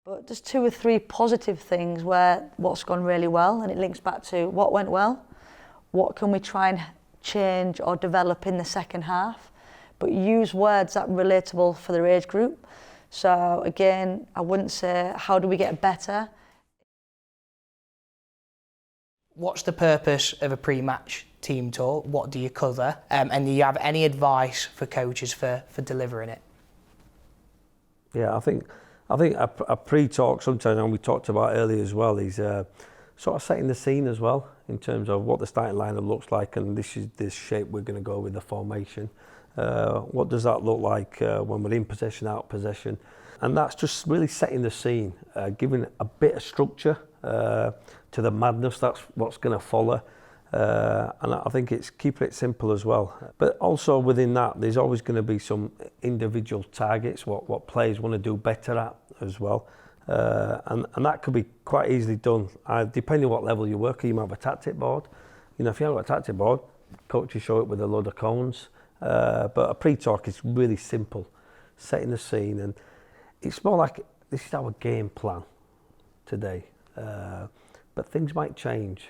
But there's 2 or 3 positive things where what's gone really well, and it links back to what went well, what can we try and change or develop in the second half, but use words that are relatable for their age group. So again, I wouldn't say how do we get better. What's the purpose of a pre-match team talk? What do you cover? And do you have any advice for coaches for delivering it? Yeah, I think a pre-talk sometimes, and we talked about earlier as well, is sort of setting the scene as well in terms of what the starting lineup looks like, and this is this shape we're going to go with the formation. What does that look like when we're in possession, out of possession? And that's just really setting the scene, giving a bit of structure to the madness that's what's going to follow. And I think it's keeping it simple as well. But also within that, there's always going to be some individual targets, what players want to do better at as well. And that could be quite easily done, depending on what level you work. You might have a tactic board. You know, if you haven't got a tactic board, coaches show it with a load of cones. But a pre-talk is really simple, setting the scene. And it's more like, this is our game plan today. But things might change.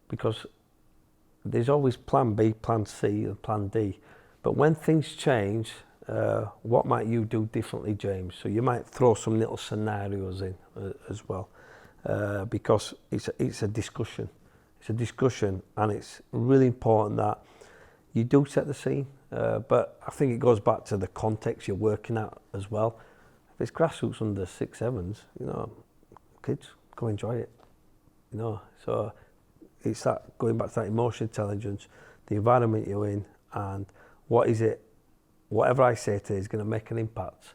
Because there's always plan B, plan C and plan D. But when things change, what might you do differently, James? So you might throw some little scenarios in as well, because it's a discussion. It's a discussion, and it's really important that you do set the scene. But I think it goes back to the context you're working at as well. If it's grassroots under 6, 7s, you know, kids, go enjoy it. You know, so it's that going back to that emotional intelligence, the environment you're in, and what is it, whatever I say today is going to make an impact.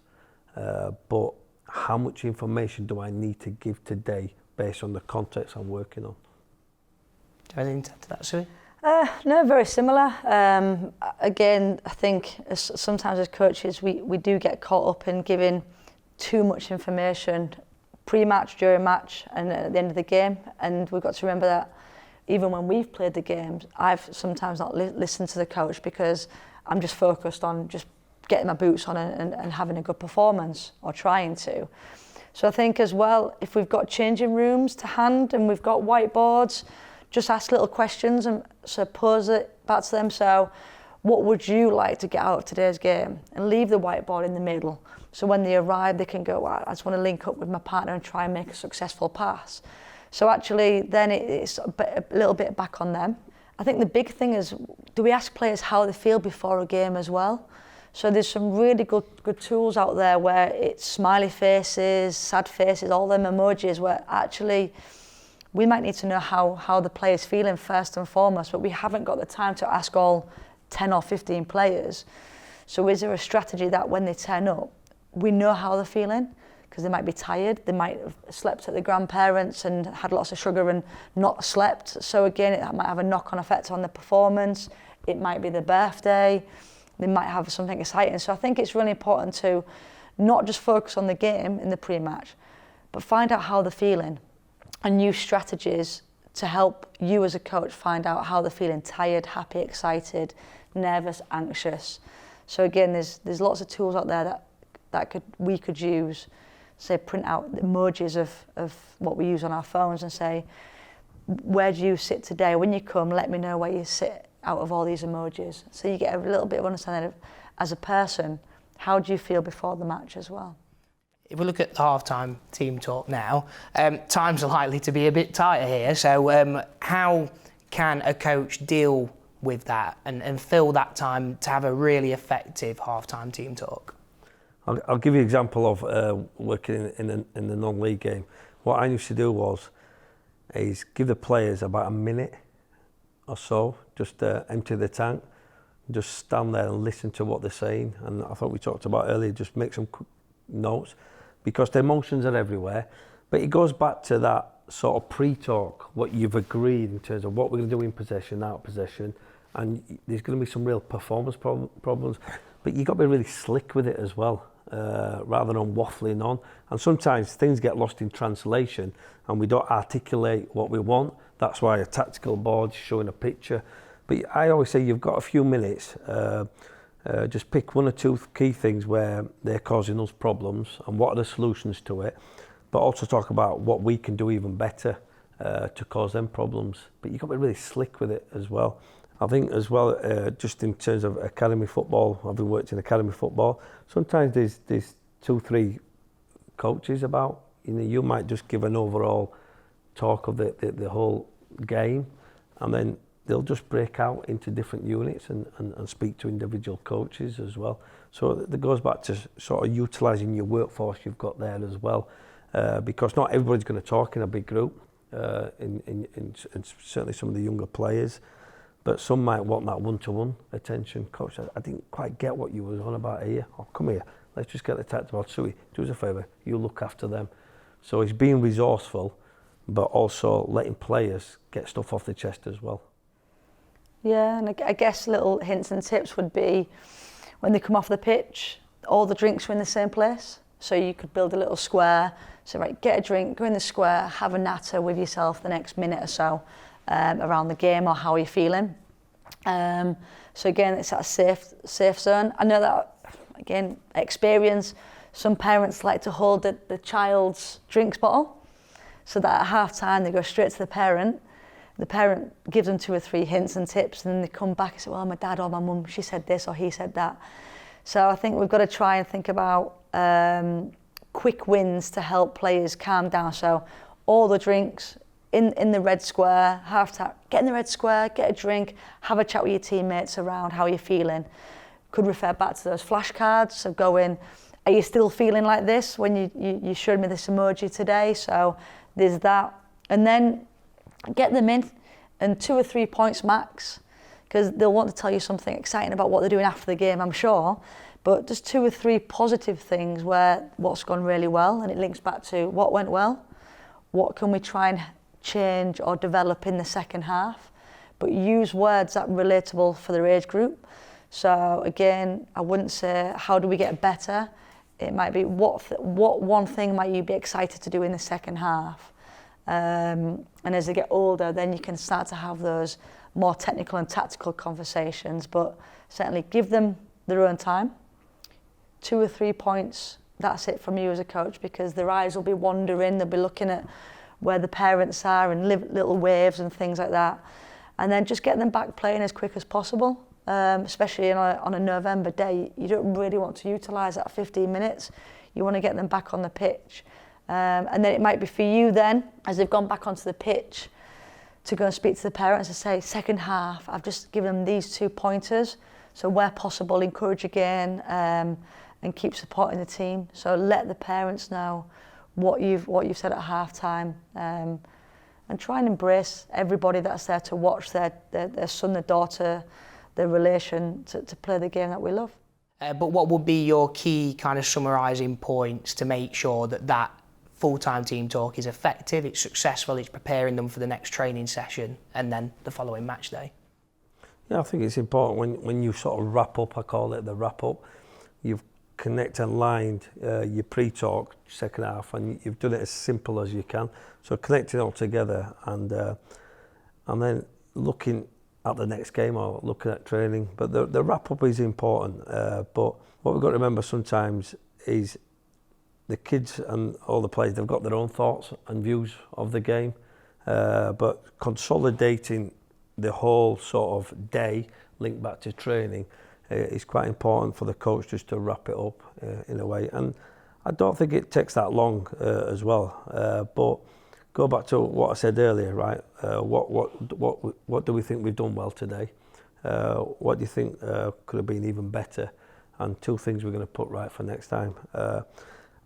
But how much information do I need to give today based on the context I'm working on? Do you have anything to add to that, Suey? No, very similar. Again, I think sometimes as coaches we do get caught up in giving too much information pre-match, during match and at the end of the game, and we've got to remember that even when we've played the games, I've sometimes not listened to the coach because I'm just focused on just getting my boots on and having a good performance, or trying to. So I think as well, if we've got changing rooms to hand and we've got whiteboards, just ask little questions and so pose it back to them. So what would you like to get out of today's game? And leave the whiteboard in the middle. So when they arrive, they can go, well, I just want to link up with my partner and try and make a successful pass. So actually, then it's a little bit back on them. I think the big thing is, do we ask players how they feel before a game as well? So there's some really good tools out there where it's smiley faces, sad faces, all them emojis, where actually we might need to know how the player's feeling first and foremost, but we haven't got the time to ask all 10 or 15 players. So is there a strategy that when they turn up, we know how they're feeling? Because they might be tired, they might have slept at their grandparents and had lots of sugar and not slept. So again, it might have a knock-on effect on the performance. It might be their birthday. They might have something exciting. So I think it's really important to not just focus on the game in the pre-match, but find out how they're feeling and use strategies to help you as a coach find out how they're feeling: tired, happy, excited, nervous, anxious. So again, there's lots of tools out there that we could use. Say, print out emojis of what we use on our phones and say, where do you sit today? When you come, let me know where you sit out of all these emojis. So you get a little bit of understanding of, as a person, how do you feel before the match as well? If we look at the half-time team talk now, times are likely to be a bit tighter here. So how can a coach deal with that and fill that time to have a really effective half-time team talk? I'll give you an example of working in the non-league game. What I used to do is give the players about a minute or so, just empty the tank, just stand there and listen to what they're saying. And I thought we talked about earlier, just make some notes, because the emotions are everywhere. But it goes back to that sort of pre-talk, what you've agreed in terms of what we're going to do in possession, out of possession, and there's going to be some real performance problems. But you've got to be really slick with it as well. Rather than waffling on. And sometimes things get lost in translation and we don't articulate what we want. That's why a tactical board is showing a picture. But I always say you've got a few minutes Just pick one or two key things where they're causing us problems and what are the solutions to it, but also talk about what we can do even better to cause them problems. But you've got to be really slick with it as well. I think as well, just in terms of academy football, having worked in academy football, sometimes there's 2-3 coaches about. You might just give an overall talk of the whole game, and then they'll just break out into different units and speak to individual coaches as well. So that goes back to sort of utilising your workforce you've got there as well, because not everybody's going to talk in a big group, in certainly some of the younger players, but some might want that one-to-one attention. Coach, I didn't quite get what you was on about here. Oh, come here, let's just get the tactical. Suey, do us a favour, you look after them. So it's being resourceful, but also letting players get stuff off the chest as well. Yeah, and I guess little hints and tips would be when they come off the pitch, all the drinks are in the same place. So you could build a little square. So right, get a drink, go in the square, have a natter with yourself the next minute or so around the game or how you're feeling. So again, it's that safe zone. I know that, again, experience, some parents like to hold the child's drinks bottle so that at half time they go straight to the parent. The parent gives them 2 or 3 hints and tips, and then they come back and say, well, my dad or my mum, she said this or he said that. So I think we've got to try and think about quick wins to help players calm down. So all the drinks in the red square, half time, get in the red square, get a drink, have a chat with your teammates around how you're feeling. Could refer back to those flashcards, so go in, are you still feeling like this when you showed me this emoji today? So there's that. And then get them in, and 2 or 3 points max, because they'll want to tell you something exciting about what they're doing after the game, I'm sure, but just 2 or 3 positive things where what's gone really well, and it links back to what went well, what can we try and change or develop in the second half, but use words that are relatable for their age group. So again, I wouldn't say how do we get better, it might be what one thing might you be excited to do in the second half. And as they get older, then you can start to have those more technical and tactical conversations, but certainly give them their own time. 2 or 3 points, that's it from you as a coach, because their eyes will be wandering, they'll be looking at where the parents are and little waves and things like that. And then just get them back playing as quick as possible, especially on a November day. You don't really want to utilise that 15 minutes. You want to get them back on the pitch. And then it might be for you then, as they've gone back onto the pitch, to go and speak to the parents and say, second half, I've just given them these 2 pointers. So where possible, encourage again and keep supporting the team. So let the parents know what you've said at half time, and try and embrace everybody that's there to watch their son, their daughter, their relation to play the game that we love. But what would be your key kind of summarising points to make sure that full-time team talk is effective, it's successful, it's preparing them for the next training session and then the following match day? Yeah, I think it's important when you sort of wrap up, I call it the wrap up, you've connected and lined your pre-talk second half, and you've done it as simple as you can. So connecting all together and then looking at the next game or looking at training. But the wrap up is important. But what we've got to remember sometimes is the kids and all the players, they've got their own thoughts and views of the game. But consolidating the whole sort of day linked back to training is quite important for the coach just to wrap it up in a way. And I don't think it takes that long as well. But go back to what I said earlier, right? What do we think we've done well today? What do you think could have been even better? And 2 things we're going to put right for next time.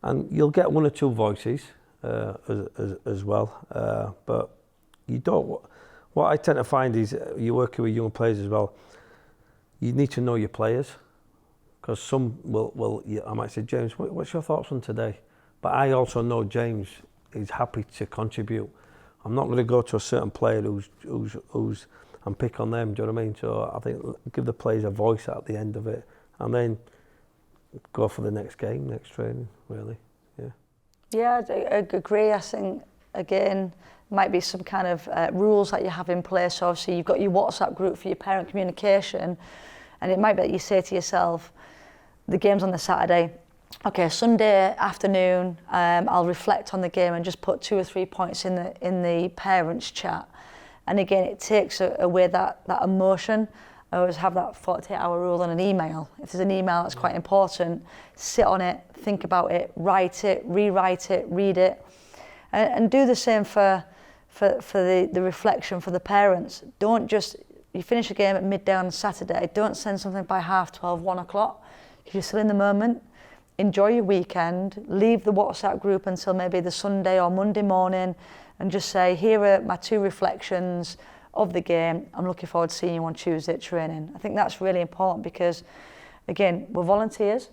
And you'll get 1 or 2 voices as well. But you don't. What I tend to find is you're working with young players as well. You need to know your players, because some will. I might say, James, what's your thoughts on today? But I also know James is happy to contribute. I'm not going to go to a certain player who's and pick on them. Do you know what I mean? So I think give the players a voice at the end of it, and then go for the next game, next training. Really, yeah. Yeah, I agree. I think again, might be some kind of rules that you have in place. So obviously you've got your WhatsApp group for your parent communication, And it might be that you say to yourself, the game's on the Saturday, okay, Sunday afternoon, I'll reflect on the game and just put 2 or 3 points in the parents' chat. And again, it takes away that emotion. I always have that 48-hour rule on an email. If there's an email that's quite important, sit on it, think about it, write it, rewrite it, read it, and do the same for the reflection for the parents. Don't just, you finish a game at midday on Saturday, don't send something by 12:30, 1 o'clock. If you're still in the moment, enjoy your weekend, leave the WhatsApp group until maybe the Sunday or Monday morning, and just say, here are my 2 reflections of the game. I'm looking forward to seeing you on Tuesday at training. I think that's really important because, again, we're volunteers,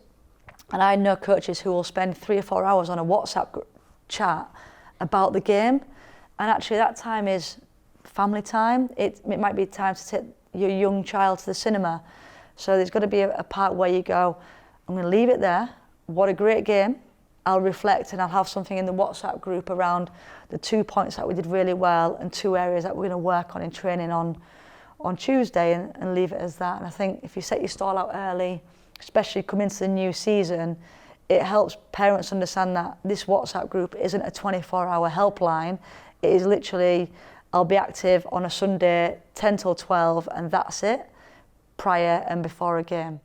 and I know coaches who will spend 3 or 4 hours on a WhatsApp chat about the game, and actually that time is family time. It might be time to take your young child to the cinema. So there's got to be a part where you go, I'm going to leave it there. What a great game. I'll reflect and I'll have something in the WhatsApp group around the 2 points that we did really well and 2 areas that we're going to work on in training on Tuesday, and leave it as that. And I think if you set your stall out early, especially coming into the new season, it helps parents understand that this WhatsApp group isn't a 24-hour helpline. It is literally, I'll be active on a Sunday 10 till 12 and that's it, prior and before a game.